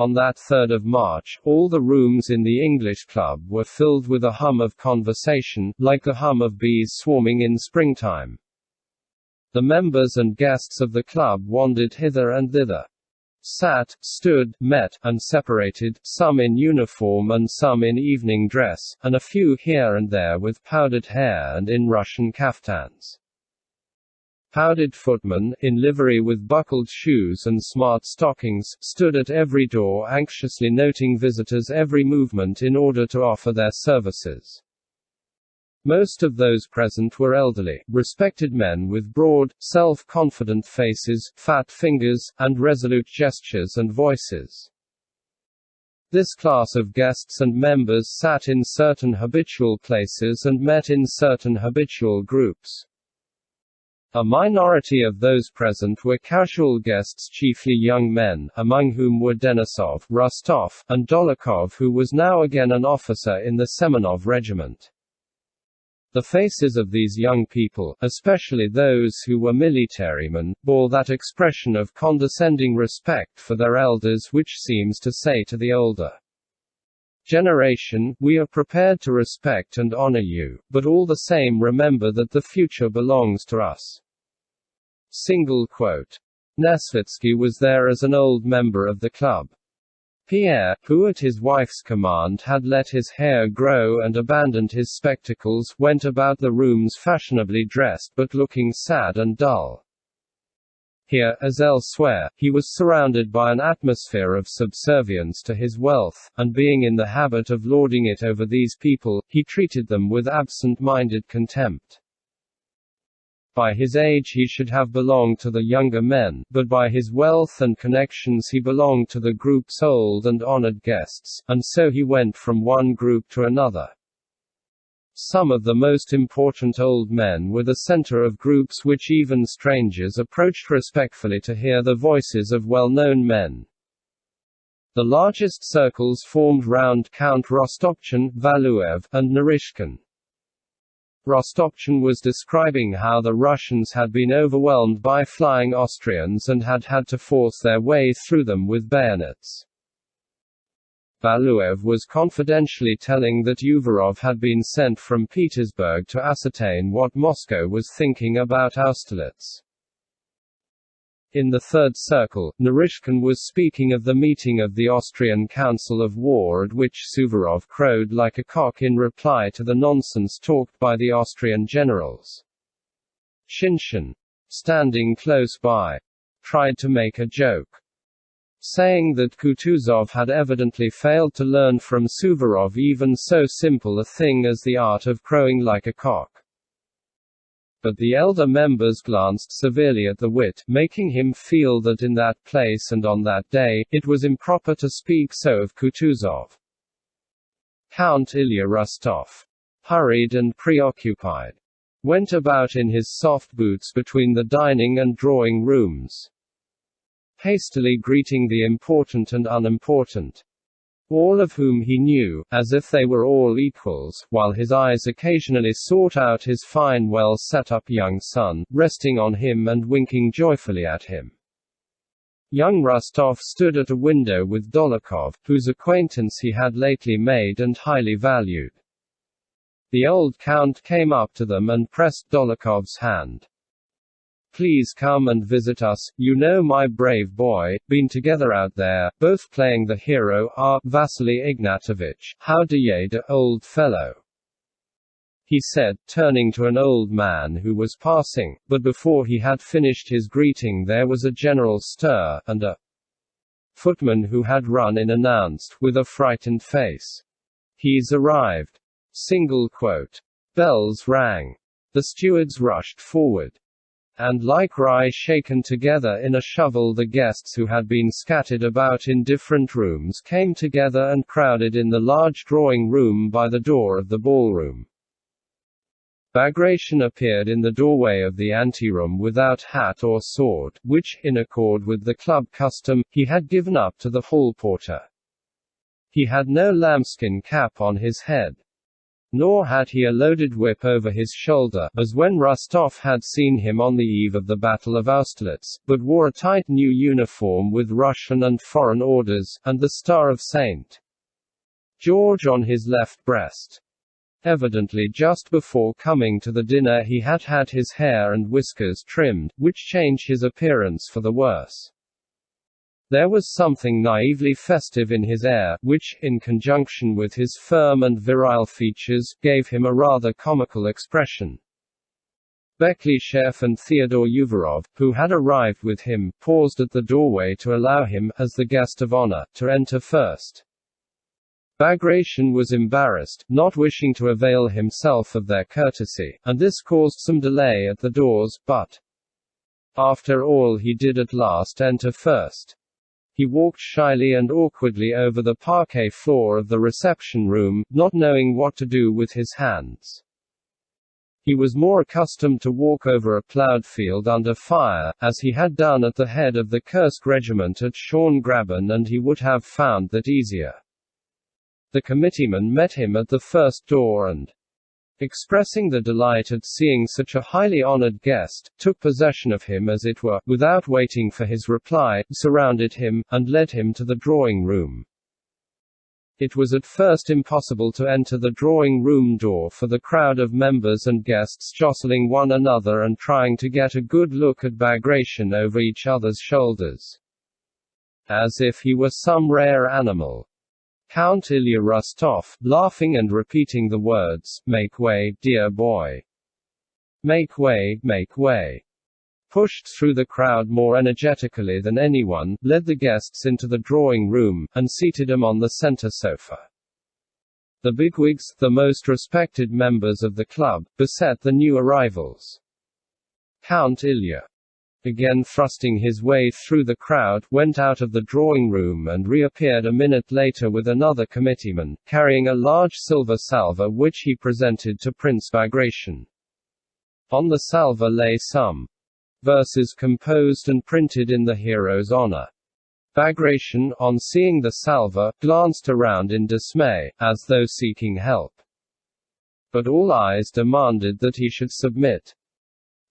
On that 3rd of March, all the rooms in the English club were filled with a hum of conversation, like the hum of bees swarming in springtime. The members and guests of the club wandered hither and thither. Sat, stood, met, and separated, some in uniform and some in evening dress, and a few here and there with powdered hair and in Russian kaftans. Powdered footmen, in livery with buckled shoes and smart stockings, stood at every door anxiously noting visitors' every movement in order to offer their services. Most of those present were elderly, respected men with broad, self-confident faces, fat fingers, and resolute gestures and voices. This class of guests and members sat in certain habitual places and met in certain habitual groups. A minority of those present were casual guests, chiefly young men, among whom were Denisov, Rostov, and Dolokhov, who was now again an officer in the Semenov regiment. The faces of these young people, especially those who were militarymen, bore that expression of condescending respect for their elders which seems to say to the older generation, "We are prepared to respect and honor you, but all the same remember that the future belongs to us." Single quote. Nesvitsky was there as an old member of the club. Pierre, who at his wife's command had let his hair grow and abandoned his spectacles, went about the rooms fashionably dressed but looking sad and dull. Here, as elsewhere, he was surrounded by an atmosphere of subservience to his wealth, and being in the habit of lording it over these people, he treated them with absent-minded contempt. By his age he should have belonged to the younger men, but by his wealth and connections he belonged to the group's old and honored guests, and so he went from one group to another. Some of the most important old men were the center of groups which even strangers approached respectfully to hear the voices of well-known men. The largest circles formed round Count Rostopchin, Valuev, and Narishkin. Rostopchin was describing how the Russians had been overwhelmed by flying Austrians and had had to force their way through them with bayonets. Valuev was confidentially telling that Uvarov had been sent from Petersburg to ascertain what Moscow was thinking about Austerlitz. In the third circle, Narishkin was speaking of the meeting of the Austrian Council of War at which Suvorov crowed like a cock in reply to the nonsense talked by the Austrian generals. Shinshin, standing close by, tried to make a joke, saying that Kutuzov had evidently failed to learn from Suvorov even so simple a thing as the art of crowing like a cock. But the elder members glanced severely at the wit, making him feel that in that place and on that day, it was improper to speak so of Kutuzov. Count Ilya Rostov, hurried and preoccupied, went about in his soft boots between the dining and drawing rooms, hastily greeting the important and unimportant, all of whom he knew, as if they were all equals, while his eyes occasionally sought out his fine well-set-up young son, resting on him and winking joyfully at him. Young Rostov stood at a window with Dolokhov, whose acquaintance he had lately made and highly valued. The old count came up to them and pressed Dolokhov's hand. "Please come and visit us, you know, my brave boy, been together out there, both playing the hero, Vasily Ignatovich, how do ye do, old fellow?" he said, turning to an old man who was passing, but before he had finished his greeting there was a general stir, and a footman who had run in announced, with a frightened face, "He's arrived." Single quote. Bells rang. The stewards rushed forward, and like rye shaken together in a shovel the guests who had been scattered about in different rooms came together and crowded in the large drawing room by the door of the ballroom. Bagration appeared in the doorway of the anteroom without hat or sword, which, in accord with the club custom, he had given up to the hall porter. He had no lambskin cap on his head. Nor had he a loaded whip over his shoulder, as when Rostov had seen him on the eve of the Battle of Austerlitz, but wore a tight new uniform with Russian and foreign orders, and the Star of St. George on his left breast. Evidently just before coming to the dinner he had had his hair and whiskers trimmed, which changed his appearance for the worse. There was something naively festive in his air, which, in conjunction with his firm and virile features, gave him a rather comical expression. Beklyshev and Theodore Uvarov, who had arrived with him, paused at the doorway to allow him, as the guest of honor, to enter first. Bagration was embarrassed, not wishing to avail himself of their courtesy, and this caused some delay at the doors, but after all he did at last enter first. He walked shyly and awkwardly over the parquet floor of the reception room, not knowing what to do with his hands. He was more accustomed to walk over a plowed field under fire, as he had done at the head of the Kursk regiment at Schorngraben, and he would have found that easier. The committeeman met him at the first door and, expressing the delight at seeing such a highly honored guest, took possession of him as it were, without waiting for his reply, surrounded him, and led him to the drawing-room. It was at first impossible to enter the drawing-room door for the crowd of members and guests jostling one another and trying to get a good look at Bagration over each other's shoulders. As if he were some rare animal. Count Ilya Rostov, laughing and repeating the words, "Make way, dear boy. Make way, pushed through the crowd more energetically than anyone, led the guests into the drawing room, and seated them on the center sofa. The bigwigs, the most respected members of the club, beset the new arrivals. Count Ilya, again thrusting his way through the crowd, went out of the drawing room and reappeared a minute later with another committeeman, carrying a large silver salver which he presented to Prince Bagration. On the salver lay some verses composed and printed in the hero's honor. Bagration, on seeing the salver, glanced around in dismay, as though seeking help. But all eyes demanded that he should submit.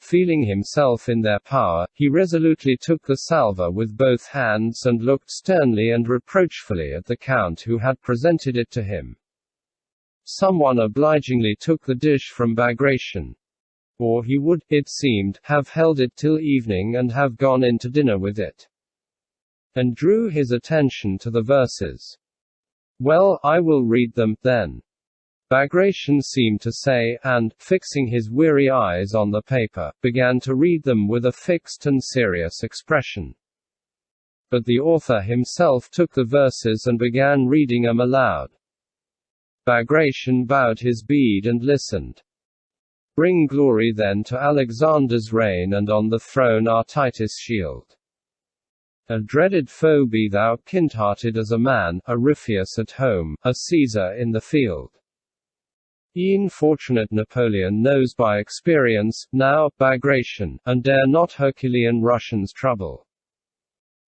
Feeling himself in their power, he resolutely took the salver with both hands and looked sternly and reproachfully at the count who had presented it to him. Someone obligingly took the dish from Bagration. Or he would, it seemed, have held it till evening and have gone in to dinner with it. And drew his attention to the verses. "Well, I will read them, then," Bagration seemed to say, and, fixing his weary eyes on the paper, began to read them with a fixed and serious expression. But the author himself took the verses and began reading them aloud. Bagration bowed his bead and listened. "Bring glory then to Alexander's reign, and on the throne our Titus shield. A dreaded foe be thou, kind-hearted as a man, a Ripheus at home, a Caesar in the field. E'en fortunate Napoleon knows by experience, now, Bagration, and dare not Herculean Russians trouble."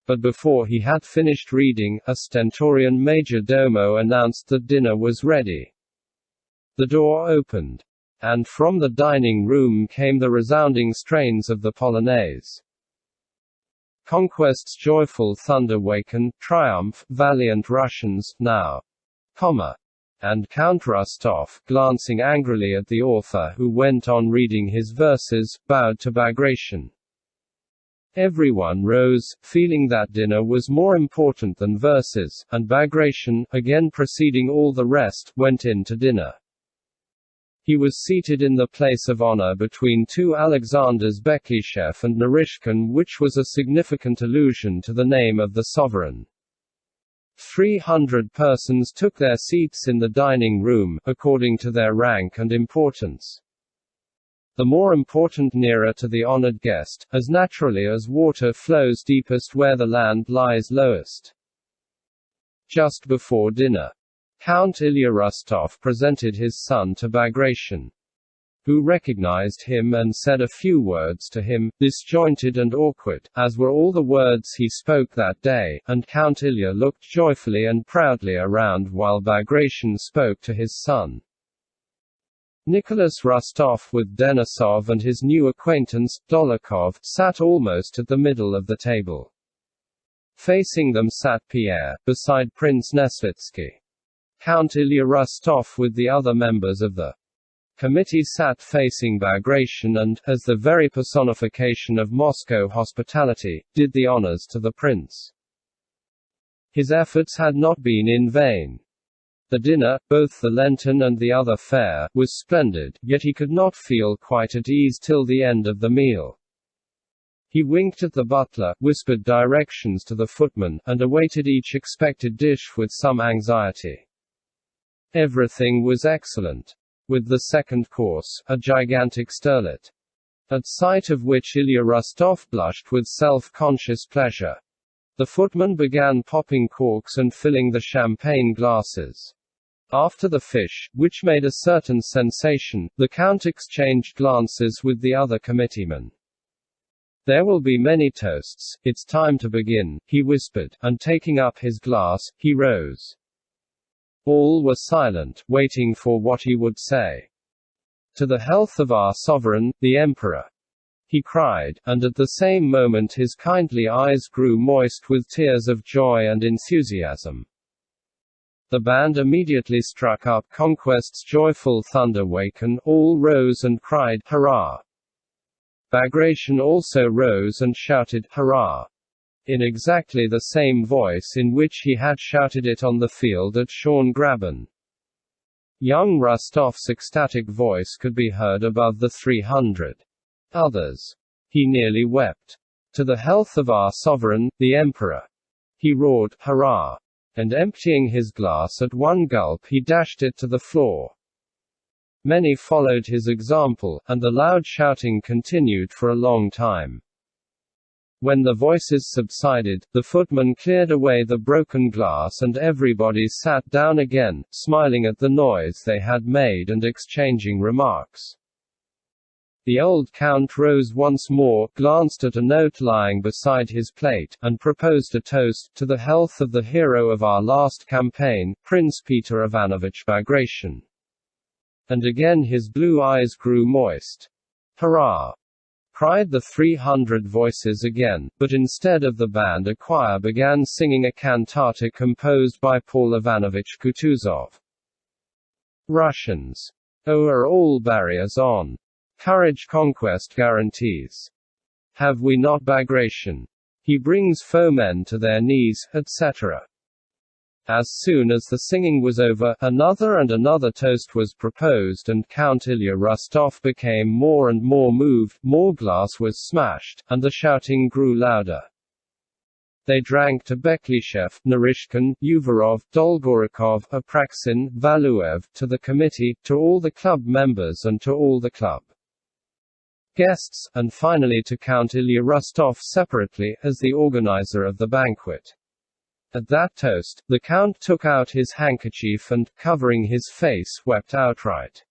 But before he had finished reading, a stentorian major domo announced that dinner was ready. The door opened. And from the dining room came the resounding strains of the Polonaise. Conquest's joyful thunder waken, triumph, valiant Russians, now, and Count Rostov, glancing angrily at the author who went on reading his verses, bowed to Bagration. Everyone rose, feeling that dinner was more important than verses, and Bagration, again preceding all the rest, went in to dinner. He was seated in the place of honor between two Alexanders, Beklyshev and Narishkin, which was a significant allusion to the name of the sovereign. 300 persons took their seats in the dining room, according to their rank and importance. The more important nearer to the honored guest, as naturally as water flows deepest where the land lies lowest. Just before dinner, Count Ilya Rostov presented his son to Bagration, who recognized him and said a few words to him, disjointed and awkward, as were all the words he spoke that day, and Count Ilya looked joyfully and proudly around while Bagration spoke to his son. Nicholas Rostov with Denisov and his new acquaintance, Dolokhov, sat almost at the middle of the table. Facing them sat Pierre, beside Prince Nesvitsky. Count Ilya Rostov with the other members of the committee sat facing Bagration and, as the very personification of Moscow hospitality, did the honors to the prince. His efforts had not been in vain. The dinner, both the Lenten and the other fare, was splendid, yet he could not feel quite at ease till the end of the meal. He winked at the butler, whispered directions to the footmen, and awaited each expected dish with some anxiety. Everything was excellent. With the second course, a gigantic sterlet, at sight of which Ilya Rostov blushed with self-conscious pleasure. The footman began popping corks and filling the champagne glasses. After the fish, which made a certain sensation, the Count exchanged glances with the other committeemen. "There will be many toasts, it's time to begin," he whispered, and taking up his glass, he rose. All were silent, waiting for what he would say. "To the health of our sovereign, the Emperor," he cried, and at the same moment his kindly eyes grew moist with tears of joy and enthusiasm. The band immediately struck up Conquest's joyful thunder wake and all rose and cried, "Hurrah!" Bagration also rose and shouted, "Hurrah!" in exactly the same voice in which he had shouted it on the field at Schorngraben. Young Rostov's ecstatic voice could be heard above the 300 others. He nearly wept. "To the health of our sovereign, the Emperor!" he roared, "Hurrah!" and emptying his glass at one gulp he dashed it to the floor. Many followed his example, and the loud shouting continued for a long time. When the voices subsided, the footman cleared away the broken glass and everybody sat down again, smiling at the noise they had made and exchanging remarks. The old Count rose once more, glanced at a note lying beside his plate, and proposed a toast, "To the health of the hero of our last campaign, Prince Peter Ivanovich Bagration." And again his blue eyes grew moist. "Hurrah!" cried the 300 voices again, but instead of the band a choir began singing a cantata composed by Paul Ivanovich Kutuzov. Russians. Over all barriers on. Courage conquest guarantees. Have we not Bagration? He brings foemen to their knees, etc. As soon as the singing was over, another and another toast was proposed and Count Ilya Rostov became more and more moved, more glass was smashed, and the shouting grew louder. They drank to Beklishev, Narishkin, Uvarov, Dolgorukov, Apraksin, Valuev, to the committee, to all the club members and to all the club guests, and finally to Count Ilya Rostov separately, as the organizer of the banquet. At that toast, the Count took out his handkerchief and, covering his face, wept outright.